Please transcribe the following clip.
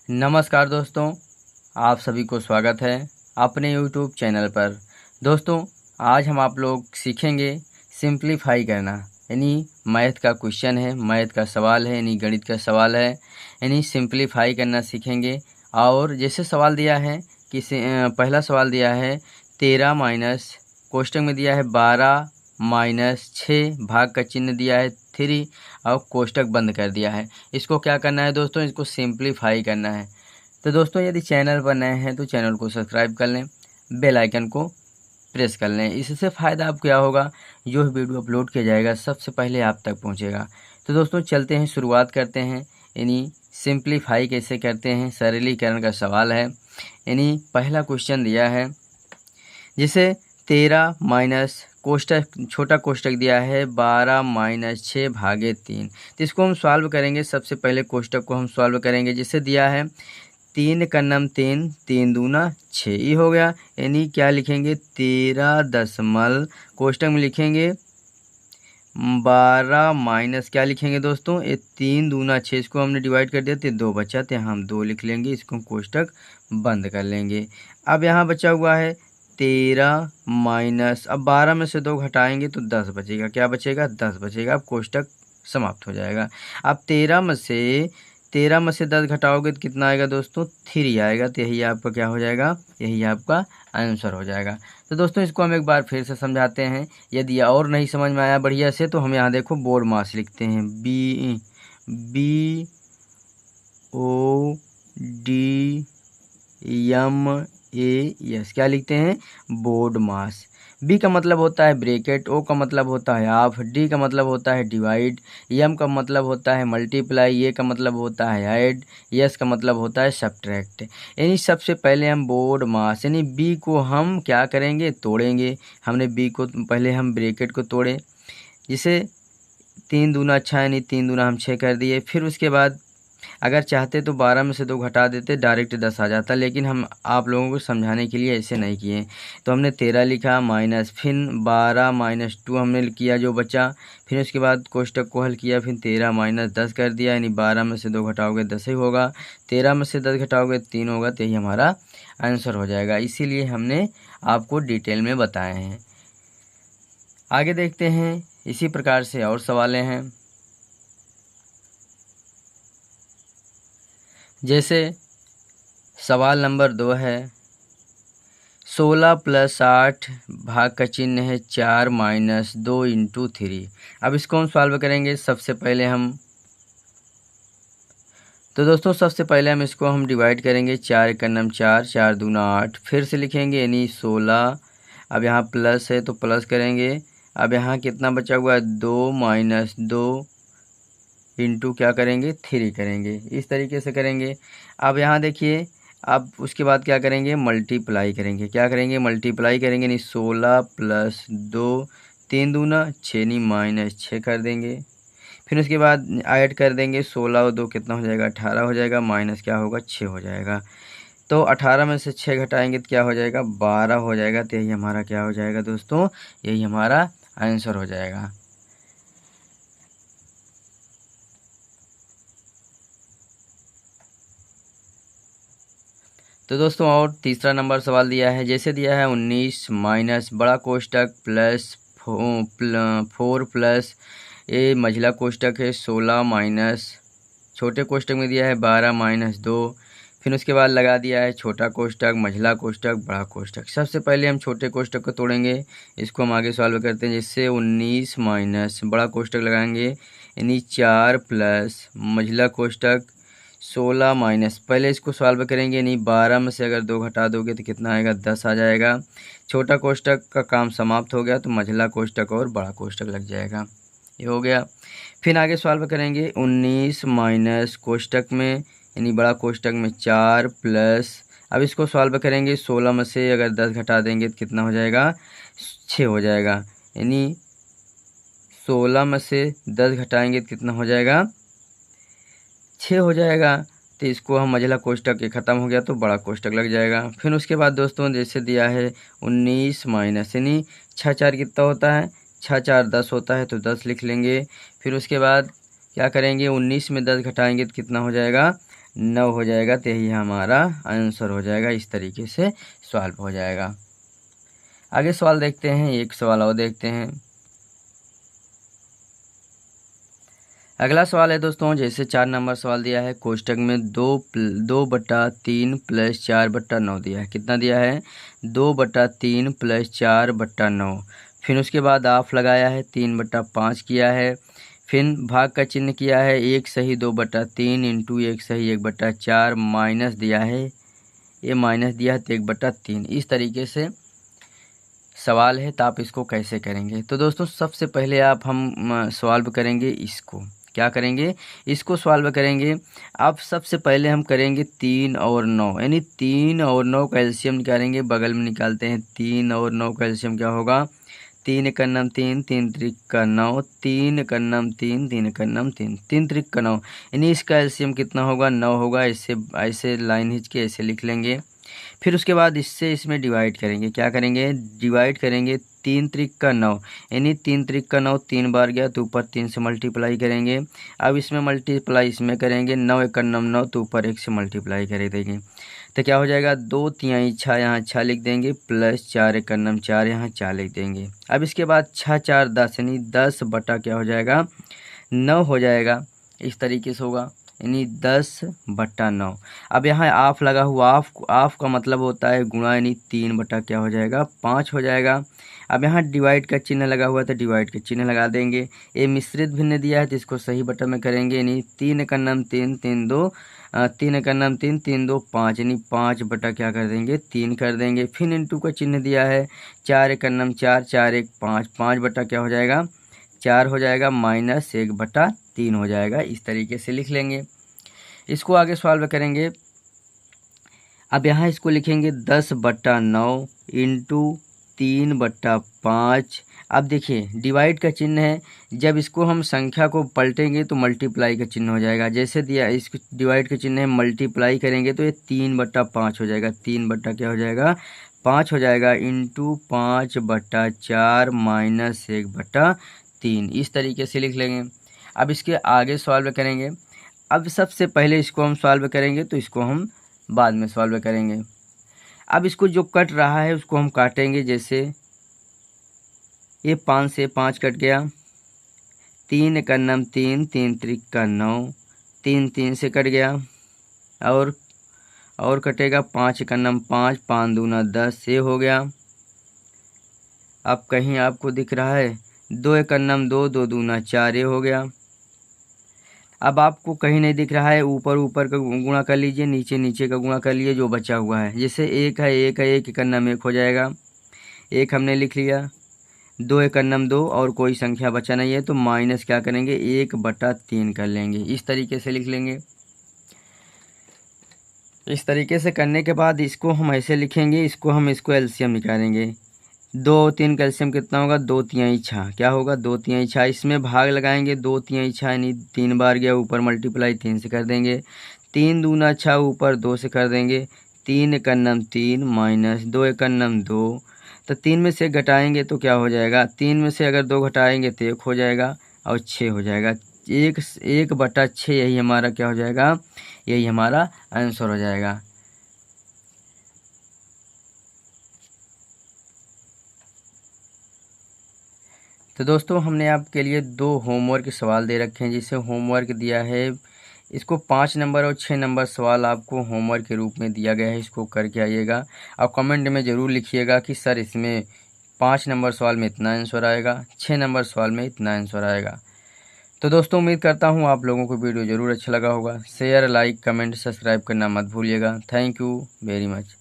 नमस्कार दोस्तों, आप सभी को स्वागत है अपने YouTube चैनल पर। दोस्तों, आज हम आप लोग सीखेंगे सिंप्लीफाई करना, यानी मैथ का क्वेश्चन है, मैथ का सवाल है, यानी गणित का सवाल है, यानी सिंप्लीफाई करना सीखेंगे। और जैसे सवाल दिया है कि पहला सवाल दिया है 13 माइनस कोष्टक में दिया है 12 माइनस 6 भाग का चिन्ह दिया है 3 और कोष्टक बंद कर दिया है। इसको क्या करना है दोस्तों, इसको सिंप्लीफाई करना है। तो दोस्तों, यदि चैनल पर नए हैं तो चैनल को सब्सक्राइब कर लें, बेल आइकन को प्रेस कर लें। इससे फ़ायदा आप क्या होगा, जो वीडियो अपलोड किया जाएगा सबसे पहले आप तक पहुंचेगा। तो दोस्तों चलते हैं, शुरुआत करते हैं। यानी सिंप्लीफाई कैसे करते हैं, सरलीकरण का सवाल है। यानी पहला क्वेश्चन दिया है जिसे 13 माइनस कोष्टक, छोटा कोष्टक दिया है 12 माइनस 6 भागे 3। तो इसको हम सॉल्व करेंगे। सबसे पहले कोष्टक को हम सॉल्व करेंगे। जिसे दिया है 3 का नम 3, 3 दूना 6, ये हो गया। यानी क्या लिखेंगे, 13 दशमलव कोष्टक में लिखेंगे 12 माइनस क्या लिखेंगे दोस्तों, ये 3 दूना 6, इसको हमने डिवाइड कर दिया तो 2 बचा, तो हम 2 लिख लेंगे। इसको हम कोष्टक बंद कर लेंगे। अब यहाँ बचा हुआ है 13 माइनस, अब 12 में से 2 घटाएंगे तो 10 बचेगा। क्या बचेगा, 10 बचेगा। अब कोष्टक समाप्त हो जाएगा। अब 13 में से 10 घटाओगे तो कितना आएगा दोस्तों, 3 आएगा। तो यही आपका क्या हो जाएगा, यही आपका आंसर हो जाएगा। तो दोस्तों इसको हम एक बार फिर से समझाते हैं। यदि और नहीं समझ में आया बढ़िया से तो हम यहाँ देखो बोर्ड मास लिखते हैं, BODMAS, क्या लिखते हैं, बोर्ड मास। बी का मतलब होता है ब्रैकेट, ओ का मतलब होता है हाफ, डी का मतलब होता है डिवाइड, एम का मतलब होता है मल्टीप्लाई, ए का मतलब होता है ऐड, एस का मतलब होता है सब्ट्रैक्ट। यानी सबसे पहले हम बोर्ड मास यानी बी को हम क्या करेंगे, तोड़ेंगे। हमने बी को पहले हम ब्रैकेट को तोड़े, जिसे 3 दूना अच्छा यानी 3 दूना हम 6 कर दिए। फिर उसके बाद अगर चाहते तो 12 में से 2 घटा देते, डायरेक्ट 10 आ जाता, लेकिन हम आप लोगों को समझाने के लिए ऐसे नहीं किए। तो हमने 13 लिखा माइनस, फिर 12 माइनस 2 हमने किया जो बचा। फिर उसके बाद कोष्टक को हल किया, फिर 13 माइनस 10 कर दिया, यानी 12 में से 2 घटाओगे 10 ही होगा, 13 में से 10 घटाओगे 3 होगा। तो यही हमारा आंसर हो जाएगा। इसीलिए हमने आपको डिटेल में बताए हैं। आगे देखते हैं, इसी प्रकार से और सवालें हैं। जैसे सवाल नंबर 2 है, 16 प्लस 8 भाग का चिन्ह है 4 माइनस 2 इंटू 3। अब इसको हम सॉल्व करेंगे। सबसे पहले हम इसको हम डिवाइड करेंगे। 4 का नम 4, 4 दूना 8, फिर से लिखेंगे यानी 16। अब यहाँ प्लस है तो प्लस करेंगे। अब यहाँ कितना बचा हुआ है, 2 माइनस 2 इंटू क्या करेंगे, 3 करेंगे। इस तरीके से करेंगे। अब यहाँ देखिए, अब उसके बाद क्या करेंगे, मल्टीप्लाई करेंगे। क्या करेंगे, मल्टीप्लाई करेंगे, नहीं 16 प्लस 2, 3 दूना 6, नहीं माइनस 6 कर देंगे। फिर उसके बाद ऐड कर देंगे, 16 और 2 कितना हो जाएगा, 18 हो जाएगा, माइनस क्या होगा, 6 हो जाएगा। तो 18 में से 6 घटाएंगे तो क्या हो जाएगा, 12 हो जाएगा। तो यही हमारा क्या हो जाएगा दोस्तों, यही हमारा आंसर हो जाएगा। तो दोस्तों और तीसरा नंबर सवाल दिया है। जैसे दिया है 19 माइनस बड़ा कोष्टक प्लस 4 प्लस ये मझला कोष्टक है 16 माइनस छोटे कोष्टक में दिया है 12 माइनस 2। फिर उसके बाद लगा दिया है छोटा कोष्टक, मझला कोष्टक, बड़ा कोष्टक। सबसे पहले हम छोटे कोष्टक को तोड़ेंगे। इसको हम आगे सॉल्व करते हैं। जिससे 19 माइनस बड़ा कोष्टक लगाएंगे यानी 4 प्लस मझला कोष्टक 16 माइनस, पहले इसको सॉल्व करेंगे यानी 12 में से अगर 2 घटा दोगे तो कितना आएगा, 10 आ जाएगा। छोटा कोष्टक का काम समाप्त हो गया तो मझला कोष्टक और बड़ा कोष्टक लग जाएगा। ये हो गया। फिर आगे सॉल्व करेंगे 19 माइनस कोष्टक में यानी बड़ा कोष्टक में 4 प्लस, अब इसको सॉल्व करेंगे 16 में से अगर 10 घटा देंगे तो कितना हो जाएगा, 6 हो जाएगा। यानी 16 में से 10 घटाएंगे तो कितना हो जाएगा, 6 हो जाएगा। तो इसको हम मझला कोष्टक के ख़त्म हो गया तो बड़ा कोष्टक लग जाएगा। फिर उसके बाद दोस्तों जैसे दिया है 19 माइनस यानी 6 4 कितना होता है, 6 4 10 होता है तो 10 लिख लेंगे। फिर उसके बाद क्या करेंगे, 19 में 10 घटाएंगे तो कितना हो जाएगा, 9 हो जाएगा, तो यही हमारा आंसर हो जाएगा। इस तरीके से सॉल्व हो जाएगा। आगे सवाल देखते हैं, एक सवाल और देखते हैं। अगला सवाल है दोस्तों, जैसे 4 नंबर सवाल दिया है, कोष्टक में 2/3 + 4/9 दिया है। कितना दिया है? 2/3 + 4/9। फिर उसके बाद ऑफ लगाया है, 3/5 किया है। फिर भाग का चिन्ह किया है, 1 सही 2/3 इंटू 1 सही 1/4 माइनस दिया है, ये माइनस दिया है तो 1/3। इस तरीके से सवाल है, तो आप इसको कैसे करेंगे? तो दोस्तों सबसे पहले हम सॉल्व करेंगे इसको। क्या करेंगे? इसको सॉल्व करेंगे। अब सबसे पहले हम करेंगे 3 और 9, यानी 3 और 9 का एलसीएम निकालेंगे। बगल में निकालते हैं, 3 और 9 का एलसीएम क्या होगा? 3 एकम 3, 3 त्रिक 9, 3 एकम 3, 3 एकम 3, 3 त्रिक 9, यानी इसका एलसीएम कितना होगा? 9 होगा। इससे ऐसे लाइन खींच के ऐसे लिख लेंगे। फिर उसके बाद इससे इसमें डिवाइड करेंगे। क्या करेंगे? डिवाइड करेंगे। 3 त्रिक 9, यानी 3 त्रिक 9 3 बार गया तो ऊपर 3 से मल्टीप्लाई करेंगे। अब इसमें मल्टीप्लाई इसमें करेंगे, 9 एकम 9 तो ऊपर 1 से मल्टीप्लाई कर देंगे। तो क्या हो जाएगा? 2 तिहाई 6 यहाँ 6 लिख देंगे, प्लस 4 एकम 4 यहाँ 4 लिख देंगे। अब इसके बाद 6 4 10, यानी 10 बटा क्या हो जाएगा? 9 हो जाएगा। इस तरीके से होगा, यानी 10/9। अब यहाँ ऑफ लगा हुआ, ऑफ का मतलब होता है गुणा, यानी 3 बटा क्या हो जाएगा? 5 हो जाएगा। अब यहाँ डिवाइड का चिन्ह लगा हुआ था, डिवाइड का चिन्ह लगा देंगे। ये मिश्रित भिन्न दिया है तो इसको सही बटा में करेंगे, यानी 3 एकम 3, 3 2 3 एकम 3, 3 2 5, यानी 5 बटा क्या कर देंगे? 3 कर देंगे। फिर इंटू का चिन्ह दिया है, 4 एकम 4, 4 1 5, 5 बटा क्या हो जाएगा? 4 हो जाएगा, माइनस 1/3 हो जाएगा। इस तरीके से लिख लेंगे। इसको आगे सॉल्व करेंगे। अब यहाँ इसको लिखेंगे 10/9 इंटू 3/5। अब देखिए डिवाइड का चिन्ह है, जब इसको हम संख्या को पलटेंगे तो मल्टीप्लाई का चिन्ह हो जाएगा। जैसे दिया इसको डिवाइड का चिन्ह है, मल्टीप्लाई करेंगे तो ये 3/5 हो जाएगा। 3 बटा क्या हो जाएगा? 5 हो जाएगा, इंटू 5/4 माइनस 1/3। इस तरीके से लिख लेंगे। अब इसके आगे सॉल्व करेंगे। अब सबसे पहले इसको हम सॉल्व करेंगे, तो इसको हम बाद में सॉल्व करेंगे। अब इसको जो कट रहा है उसको हम काटेंगे। जैसे ये 5 से 5 कट गया, 3 एकम 3, 3 त्रिक 9, 3 3 से कट गया, और कटेगा 5 एकम 5, 5 दूना 10 से हो गया। अब कहीं आपको दिख रहा है 2 एकम 2, 2 दूना 4, ये हो गया। अब आपको कहीं नहीं दिख रहा है, ऊपर ऊपर का गुणा कर लीजिए, नीचे नीचे का गुणा कर लीजिए जो बचा हुआ है। जैसे 1 है, 1 है, 1 एकम 1 हो जाएगा, 1 हमने लिख लिया। 2 एकम 2 और कोई संख्या बचा नहीं है तो माइनस क्या करेंगे? 1/3 कर लेंगे। इस तरीके से लिख लेंगे। इस तरीके से करने के बाद इसको हम ऐसे लिखेंगे, इसको एलसीएम निकालेंगे। 2 3 का एलसीएम कितना होगा? 2 तिहाई 6। क्या होगा? 2 तिहाई 6। इसमें भाग लगाएंगे, 2 तिहाई 6 यानी 3 बार गया, ऊपर मल्टीप्लाई 3 से कर देंगे। 3 दूना 6, ऊपर 2 से कर देंगे। 3 एकम 3 माइनस 2 एकम 2, तो 3 में से घटाएंगे तो क्या हो जाएगा? 3 में से अगर 2 घटाएंगे तो 1 हो जाएगा और 6 हो जाएगा। 1/6 यही हमारा क्या हो जाएगा? यही हमारा आंसर हो जाएगा। तो दोस्तों हमने आपके लिए 2 होमवर्क सवाल दे रखे हैं। जिसे होमवर्क दिया है, इसको 5 नंबर और 6 नंबर सवाल आपको होमवर्क के रूप में दिया गया है। इसको करके आइएगा और कमेंट में ज़रूर लिखिएगा कि सर इसमें 5 नंबर सवाल में इतना आंसर आएगा, 6 नंबर सवाल में इतना आंसर आएगा। तो दोस्तों उम्मीद करता हूँ आप लोगों को वीडियो ज़रूर अच्छा लगा होगा। शेयर, लाइक, कमेंट, सब्सक्राइब करना मत भूलिएगा। Thank you very much.